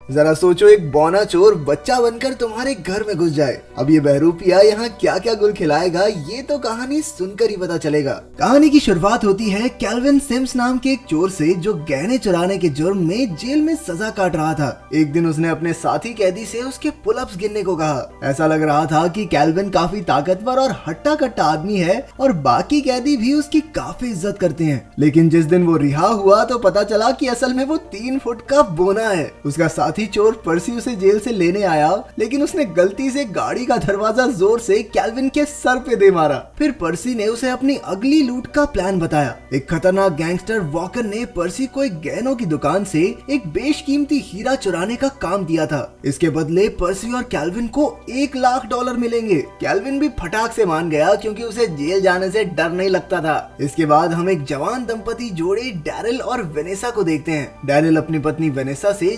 जरा सोचो, एक बौना चोर बच्चा बनकर तुम्हारे घर में घुस जाए। अब ये बहरूपिया यहाँ क्या क्या गुल खिलाएगा, ये तो कहानी सुनकर ही पता चलेगा। कहानी की शुरुआत होती है कैल्विन सिम्स नाम के एक चोर से, जो गहने चुराने के जुर्म में जेल में सजा काट रहा था। एक दिन उसने अपने साथी कैदी से उसके पुलअप्स गिनने को कहा। ऐसा लग रहा था कि कैल्विन काफी ताकतवर और हट्टा कट्टा आदमी है और बाकी कैदी भी उसकी काफी इज्जत करते हैं। लेकिन जिस दिन वो रिहा हुआ तो पता चला कि असल में वो 3 फुट का बोना है। उसका साथी चोर पर्सी उसे जेल से लेने आया, लेकिन उसने गलती से गाड़ी का दरवाजा जोर से कैल्विन के सर पे दे मारा। फिर पर्सी ने उसे अपनी अगली लूट का प्लान बताया। एक खतरनाक गैंगस्टर वॉकर ने पर्सी को एक गहनों की दुकान से एक बेशकीमती हीरा चुराने का काम दिया था। इसके बदले पर्सी और कैल्विन को $1,00,000 मिलेंगे। कैल्विन भी फटाक से मान गया, क्योंकि उसे जेल जाने से डर नहीं लगता था। इसके बाद हम एक जवान दंपति जोड़े डैरिल और वेनेसा को देखते हैं। डैरिल अपनी पत्नी वेनेसा से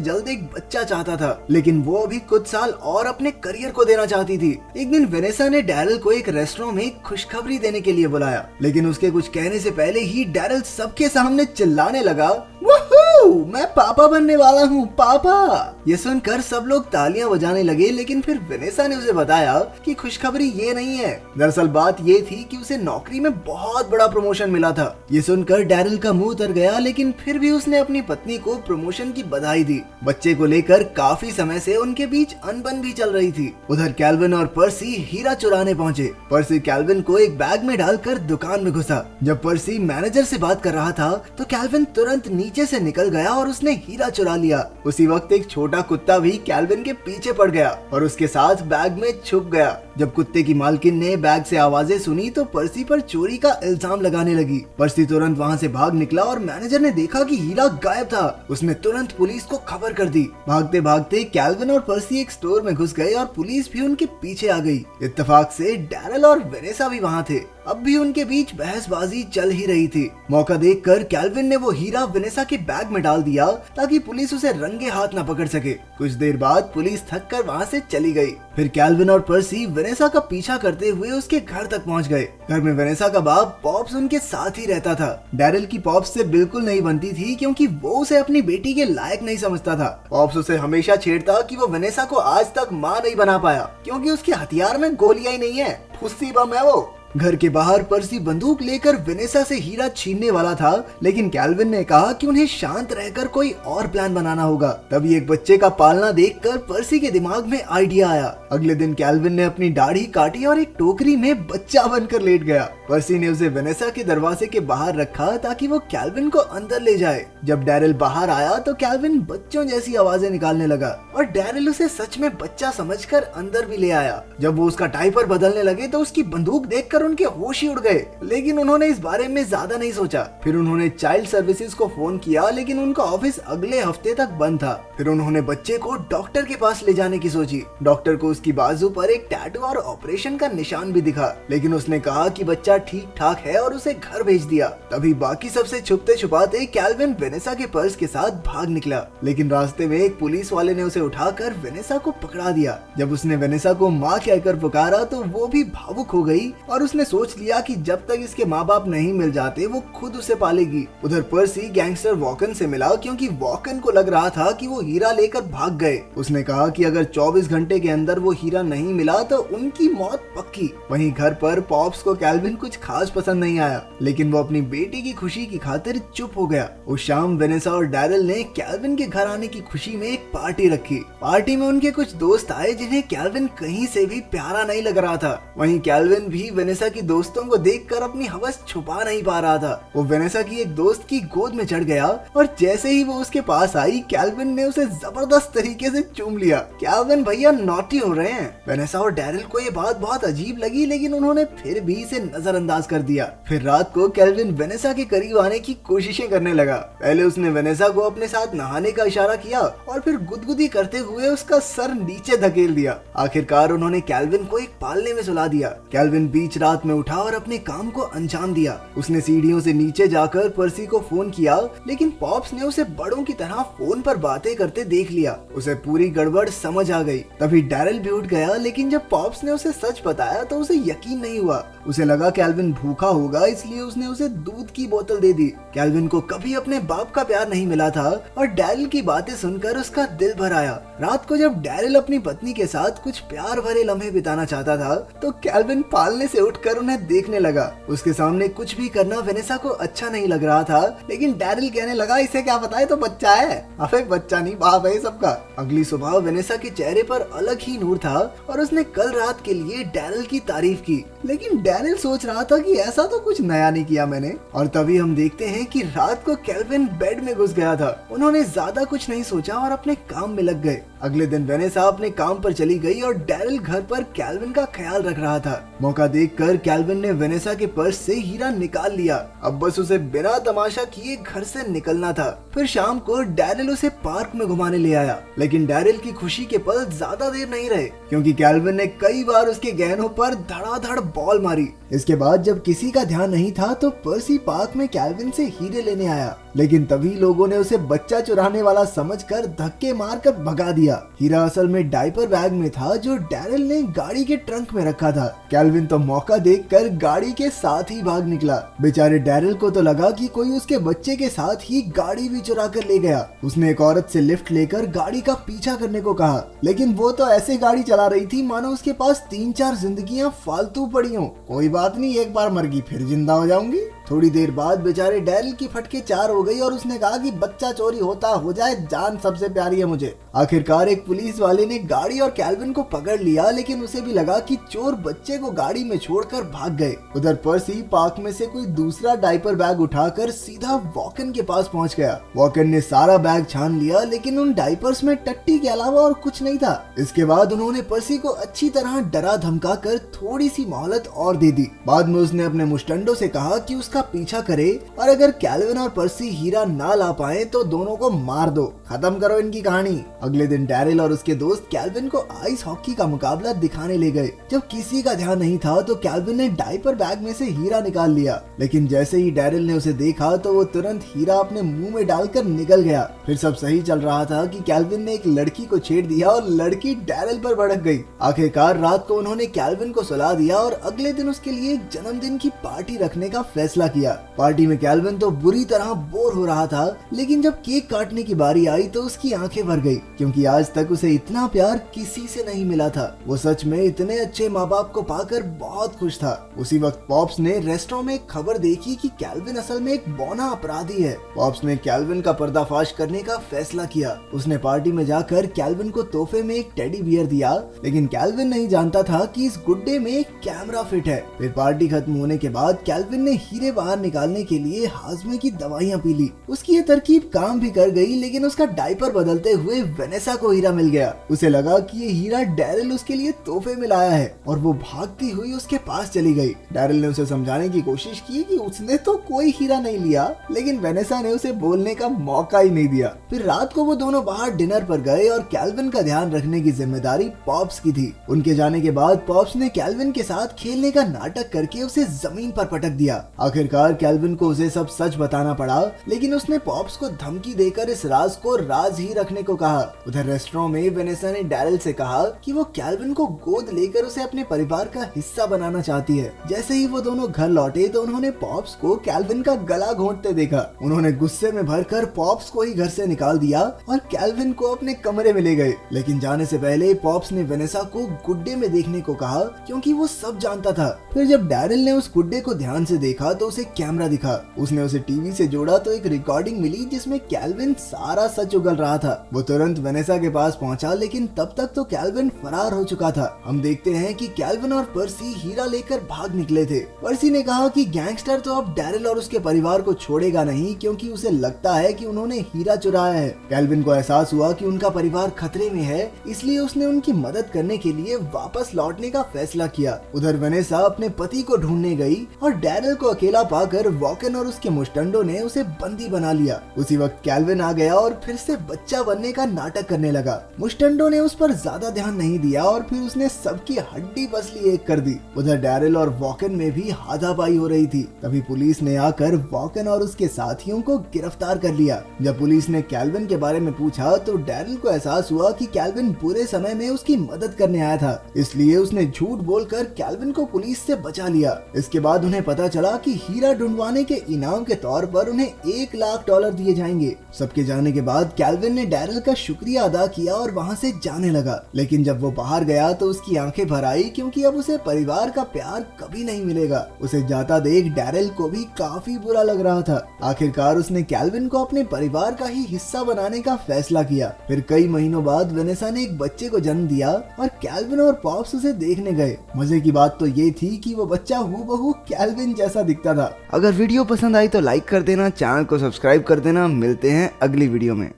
जल्द एक बच्चा चाहता था, लेकिन वो अभी कुछ साल और अपने करियर को देना चाहती थी। एक दिन वेनेसा ने डैरिल को एक रेस्टोरेंट में खुशखबरी देने के लिए बुलाया, लेकिन उसके कुछ कहने से पहले ही डैरिल सबके सामने चिल्लाने लगा, वूहू, मैं पापा बनने वाला हूँ, पापा। ये सुनकर सब लोग तालियां बजाने लगे, लेकिन फिर वेनेसा ने उसे बताया कि खुशखबरी ये नहीं है। दरअसल बात ये थी कि उसे नौकरी में बहुत बड़ा प्रमोशन मिला था। ये सुनकर डैरिल का मुंह उतर गया, लेकिन फिर भी उसने अपनी पत्नी को प्रमोशन की बधाई दी। बच्चे को लेकर काफी समय से उनके बीच अनबन भी चल रही थी। उधर कैल्विन और पर्सी हीरा चुराने पहुंचे। पर्सी कैल्विन को एक बैग में डालकर दुकान में घुसा। जब पर्सी मैनेजर से बात कर रहा था तो कैल्विन तुरंत नीचे से निकल गया और उसने हीरा चुरा लिया। उसी वक्त एक छोटा कुत्ता भी कैल्विन के पीछे पड़ गया और उसके साथ बैग में छुप गया। जब कुत्ते की मालकिन ने बैग से आवाजें सुनी तो पर्सी पर चोरी का इल्जाम लगाने लगी। पर्सी तुरंत वहां से भाग निकला और मैनेजर ने देखा कि हीरा गायब था। उसने तुरंत पुलिस को खबर कर दी। भागते भागते कैल्विन और पर्सी एक स्टोर में घुस गए और पुलिस भी उनके पीछे आ गई। इत्तेफाक से डैरिल और वेनेसा भी वहां थे। अब भी उनके बीच बहसबाजी चल ही रही थी। मौका देखकर कैल्विन ने वो हीरा वेनेसा के बैग में डाल दिया, ताकि पुलिस उसे रंगे हाथ न पकड़ सके। कुछ देर बाद पुलिस थक कर वहाँ से चली गई। फिर कैल्विन और पर्सी वेनेसा का पीछा करते हुए उसके घर तक पहुँच गए। घर में वेनेसा का बाप पॉप्स उनके साथ ही रहता था। डैरिल की पॉप्स से बिल्कुल नहीं बनती थी, क्योंकि वो उसे अपनी बेटी के लायक नहीं समझता था। पॉप्स उसे हमेशा छेड़ता कि वो वेनेसा को आज तक माँ नहीं बना पाया, क्योंकि उसके हथियार में गोलियां ही नहीं है, फुस्सी बम है वो। घर के बाहर पर्सी बंदूक लेकर वेनेसा से हीरा छीनने वाला था, लेकिन कैल्विन ने कहा कि उन्हें शांत रहकर कोई और प्लान बनाना होगा। तभी एक बच्चे का पालना देखकर पर्सी के दिमाग में आइडिया आया। अगले दिन कैल्विन ने अपनी दाढ़ी काटी और एक टोकरी में बच्चा बनकर लेट गया। पर्सी ने उसे वेनेसा के दरवाजे के बाहर रखा, ताकि वो कैल्विन को अंदर ले जाए। जब डैरिल बाहर आया तो कैल्विन बच्चों जैसी आवाजें निकालने लगा और डैरिल उसे सच में बच्चा समझकर अंदर भी ले आया। जब वो उसका डायपर बदलने लगे तो उसकी बंदूक देखकर उनके होश ही उड़ गए, लेकिन उन्होंने इस बारे में ज्यादा नहीं सोचा। फिर उन्होंने चाइल्ड सर्विसेज को फोन किया, लेकिन उनका ऑफिस अगले हफ्ते तक बंद था। फिर उन्होंने बच्चे को डॉक्टर के पास ले जाने की सोची। डॉक्टर को उसकी बाजू पर एक टैटू और ऑपरेशन का निशान भी दिखा, लेकिन उसने कहा कि बच्चा ठीक ठाक है और उसे घर भेज दिया। तभी बाकी सबसे छुपते छुपाते कैल्विन वेनेसा के पर्स के साथ भाग निकला, लेकिन रास्ते में एक पुलिस वाले ने उसे उठाकर वेनेसा को पकड़ा दिया। जब उसने वेनेसा को माँ कहकर पुकारा तो वो भी भावुक हो गई और उसने सोच लिया कि जब तक इसके माँ बाप नहीं मिल जाते वो खुद उसे पालेगी। उधर पर्सी गैंगस्टर वॉकन से मिला, क्योंकि वॉकन को लग रहा था कि वो हीरा लेकर भाग गए। उसने कहा कि अगर 24 घंटे के अंदर वो हीरा नहीं मिला तो उनकी मौत पक्की। वहीं घर पर पॉप्स को कैल्विन कुछ खास पसंद नहीं आया, लेकिन वो अपनी बेटी की खुशी की खातिर चुप हो गया। उस शाम वेनेसा और डैरिल ने कैल्विन के घर आने की खुशी में एक पार्टी रखी। पार्टी में उनके कुछ दोस्त आए, जिन्हें कैल्विन कहीं से भी प्यारा नहीं लग रहा था। वहीं कैल्विन भी वेनेसा की दोस्तों को देखकर अपनी हवस छुपा नहीं पा रहा था। वो वेनेसा की एक दोस्त की गोद में चढ़ गया और जैसे ही वो उसके पास आई, कैल्विन ने उसे जबरदस्त तरीके से चूम लिया। कैल्विन भैया नॉटी हो रहे हैं। वेनेसा और डैरिल को ये बात बहुत अजीब लगी, लेकिन उन्होंने फिर भी इसे नजरअंदाज कर दिया। फिर रात को कैल्विन वेनेसा के करीब आने की कोशिशें करने लगा। पहले उसने वेनेसा को अपने साथ नहाने का इशारा किया और फिर गुदगुदी करते हुए उसका सर नीचे धकेल दिया। आखिरकार उन्होंने कैल्विन को एक पालने में सुला दिया। कैल्विन बीच रात में उठा और अपने काम को अंजाम दिया। उसने सीढ़ियों से नीचे जाकर पर्सी को फोन किया, लेकिन पॉप्स ने उसे बड़ों की तरह फोन पर बातें करते देख लिया। उसे पूरी गड़बड़ समझ आ गई। तभी डैरिल भी उठ गया, लेकिन जब पॉप्स ने उसे सच बताया तो उसे यकीन नहीं हुआ। उसे लगा कैल्विन भूखा होगा, इसलिए उसने उसे दूध की बोतल दे दी। कैल्विन को कभी अपने बाप का प्यार नहीं मिला था और डैरिल की बातें सुनकर उसका दिल भर आया। रात को जब डैरिल अपनी पत्नी के साथ कुछ प्यार भरे लम्हे बिताना चाहता था तो कैल्विन पालने से उठकर उन्हें देखने लगा। उसके सामने कुछ भी करना वेनेसा को अच्छा नहीं लग रहा था, लेकिन डैरिल कहने लगा, इसे क्या पता है, तो बच्चा है। अबे बच्चा नहीं, बाप है सबका। अगली सुबह वेनेसा के चेहरे पर अलग ही नूर था और उसने कल रात के लिए डैरिल की तारीफ की, लेकिन डैरिल सोच रहा था कि ऐसा तो कुछ नया नहीं किया मैंने। और तभी हम देखते हैं कि रात को कैल्विन बेड में घुस गया था। उन्होंने ज्यादा कुछ नहीं सोचा और अपने काम में लग गए। अगले दिन वेनेसा अपने काम पर चली गई और डैरिल घर पर कैल्विन का ख्याल रख रहा था। मौका देखकर कैल्विन ने वेनेसा के पर्स से हीरा निकाल लिया। अब बस उसे बिना तमाशा किए घर से निकलना था। फिर शाम को डैरिल उसे पार्क में घुमाने ले आया, लेकिन डैरिल की खुशी के पल ज्यादा देर नहीं रहे, क्योंकि कैल्विन ने कई बार उसके गहनों पर धड़ाधड़ बॉल मारी। इसके बाद जब किसी का ध्यान नहीं था तो पर्सी पार्क में कैल्विन से हीरे लेने आया, लेकिन तभी लोगों ने उसे बच्चा चुराने वाला समझकर धक्के मारकर भगा दिया। हीरा असल में डायपर बैग में था जो डैरिल ने गाड़ी के ट्रंक में रखा था। कैल्विन तो मौका देखकर गाड़ी के साथ ही भाग निकला। बेचारे डैरिल को तो लगा कि कोई उसके बच्चे के साथ ही गाड़ी भी चुरा कर ले गया। उसने एक औरत से लिफ्ट लेकर गाड़ी का पीछा करने को कहा, लेकिन वो तो ऐसे गाड़ी चला रही थी मानो उसके पास 3-4 जिंदगियां फालतू पड़ी हों। कोई बात नहीं, एक बार मर गई फिर जिंदा हो जाऊंगी। थोड़ी देर बाद बेचारे डैरिल की फटके 4 हो गई और उसने कहा कि बच्चा चोरी होता हो जाए, जान सबसे प्यारी है मुझे। आखिरकार एक पुलिस वाले ने गाड़ी और कैल्विन को पकड़ लिया, लेकिन उसे भी लगा कि चोर बच्चे को गाड़ी में छोड़कर भाग गए। उधर पर्सी पार्क में से कोई दूसरा डायपर बैग उठाकर सीधा वॉकन के पास पहुंच गया। वॉकन ने सारा बैग छान लिया, लेकिन उन डायपर्स में टट्टी के अलावा और कुछ नहीं था। इसके बाद उन्होंने पर्सी को अच्छी तरह डरा धमका कर थोड़ी सी मोहलत और दे दी। बाद में उसने अपने मुस्टंडो से कहा कि उसका पीछा करे और अगर कैल्विन और पर्सी हीरा ना ला पाए तो दोनों को मार दो, खत्म करो इनकी कहानी। अगले दिन डैरिल और उसके दोस्त कैल्विन को आइस हॉकी का मुकाबला दिखाने ले गए। जब किसी का ध्यान नहीं था तो कैल्विन ने डायपर बैग में से हीरा निकाल लिया, लेकिन जैसे ही डैरिल ने उसे देखा तो वो तुरंत हीरा अपने मुंह में डालकर निकल गया। फिर सब सही चल रहा था कि कैल्विन ने एक लड़की को छेड़ दिया और लड़की डैरिल पर भड़क गई। आखिरकार रात को उन्होंने कैल्विन को सुला दिया और अगले दिन उसके लिए एक जन्मदिन की पार्टी रखने का फैसला किया। पार्टी में कैल्विन तो बुरी तरह बोर हो रहा था, लेकिन जब केक काटने की बारी आई तो उसकी आंखें भर गई, क्योंकि आज तक उसे इतना प्यार किसी से नहीं मिला था। वो सच में इतने अच्छे माँ बाप को पाकर बहुत खुश था। उसी वक्त पॉप्स ने रेस्टोरेंट में एक खबर देखी कि कैल्विन असल में एक बौना अपराधी है। पॉप्स ने कैल्विन का पर्दाफाश करने का फैसला किया। उसने पार्टी में जाकर कैल्विन को तोहफे में एक टेडी बियर दिया, लेकिन कैल्विन नहीं जानता था कि इस गुड्डे में एक कैमरा फिट है। फिर पार्टी खत्म होने के बाद कैल्विन ने हीरे बाहर निकालने के लिए हाजमे की दवाइयाँ पी ली। उसकी ये तरकीब काम भी कर गई, लेकिन उसका डायपर बदलते हुए वेनेसा को हीरा मिल गया। उसे लगा कि ये हीरा डैरिल उसके लिए तोहफे में लाया है और वो भागती हुई उसके पास चली गई। डैरिल ने उसे समझाने की कोशिश की कि उसने तो कोई हीरा नहीं लिया, लेकिन वेनेसा ने उसे बोलने का मौका ही नहीं दिया। फिर रात को वो दोनों बाहर डिनर पर गए और कैल्विन का ध्यान रखने की जिम्मेदारी पॉप्स की थी। उनके जाने के बाद पॉप्स ने कैल्विन के साथ खेलने का नाटक करके उसे जमीन पर पटक दिया। आखिरकार कैल्विन को उसे सब सच बताना पड़ा, लेकिन उसने पॉप्स को धमकी देकर इस राज को राज ही रखने को कहा। उधर रेस्टोरेंट में वेनेसा ने डैरिल से कहा कि वो कैल्विन को गोद लेकर उसे अपने परिवार का हिस्सा बनाना चाहती है। जैसे ही वो दोनों घर लौटे तो उन्होंने पॉप्स को कैल्विन का गला घोंटते देखा। उन्होंने गुस्से में भरकर पॉप्स को ही घर से निकाल दिया और कैल्विन को अपने कमरे में ले गए। लेकिन जाने से पहले पॉप्स ने वेनेसा को गुड्डे में देखने को कहा, क्योंकि वो सब जानता था। फिर जब डैरिल ने उस गुड्डे को ध्यान से देखा तो उसे कैमरा दिखा। उसने उसे टीवी से जोड़ा तो एक रिकॉर्डिंग मिली जिसमें कैल्विन सारा सच उगल रहा था। वो तुरंत वेनेसा के पास पहुंचा, लेकिन तब तक तो कैल्विन फरार हो चुका था। हम देखते हैं कि कैल्विन और पर्सी हीरा लेकर भाग निकले थे। पर्सी ने कहा कि गैंगस्टर तो अब डैरिल और उसके परिवार को छोड़ेगा नहीं, क्योंकि उसे लगता है कि उन्होंने हीरा चुराया है। कैल्विन को एहसास हुआ कि उनका परिवार खतरे में है, इसलिए उसने उनकी मदद करने के लिए वापस लौटने का फैसला किया। उधर वेनेसा अपने पति को ढूंढने गई और डैरिल को अकेला बदला पाकर वॉकन और उसके मुस्टंडो ने उसे बंदी बना लिया। उसी वक्त कैल्विन आ गया और फिर से बच्चा बनने का नाटक करने लगा। मुस्टंडो ने उस पर ज्यादा ध्यान नहीं दिया और फिर उसने सबकी हड्डी पसली एक कर दी। उधर डैरिल और वॉकन में भी हाथापाई हो रही थी। तभी पुलिस ने आकर वॉकन और उसके साथियों को गिरफ्तार कर लिया। जब पुलिस ने कैल्विन के बारे में पूछा तो डैरिल को एहसास हुआ कि कैल्विन बुरे समय में उसकी मदद करने आया था, इसलिए उसने झूठ बोलकर कैल्विन को पुलिस से बचा लिया। इसके बाद उन्हें पता चला कि हीरा ढूंढवाने के इनाम के तौर पर उन्हें $1,00,000 दिए जाएंगे। सबके जाने के बाद कैल्विन ने डैरिल का शुक्रिया अदा किया और वहाँ से जाने लगा। लेकिन जब वो बाहर गया तो उसकी आंखें भर आई, क्योंकि अब उसे परिवार का प्यार कभी नहीं मिलेगा। उसे जाता देख डैरिल को भी काफी बुरा लग रहा था। आखिरकार उसने कैल्विन को अपने परिवार का ही हिस्सा बनाने का फैसला किया। फिर कई महीनों बाद वेनेसा ने एक बच्चे को जन्म दिया और कैल्विन और पॉप्स उसे देखने गए। मजे की बात तो ये थी कि वो बच्चा हूबहू कैल्विन जैसा दिखता था। अगर वीडियो पसंद आई तो लाइक कर देना, चैनल को सब्सक्राइब कर देना। मिलते हैं अगली वीडियो में।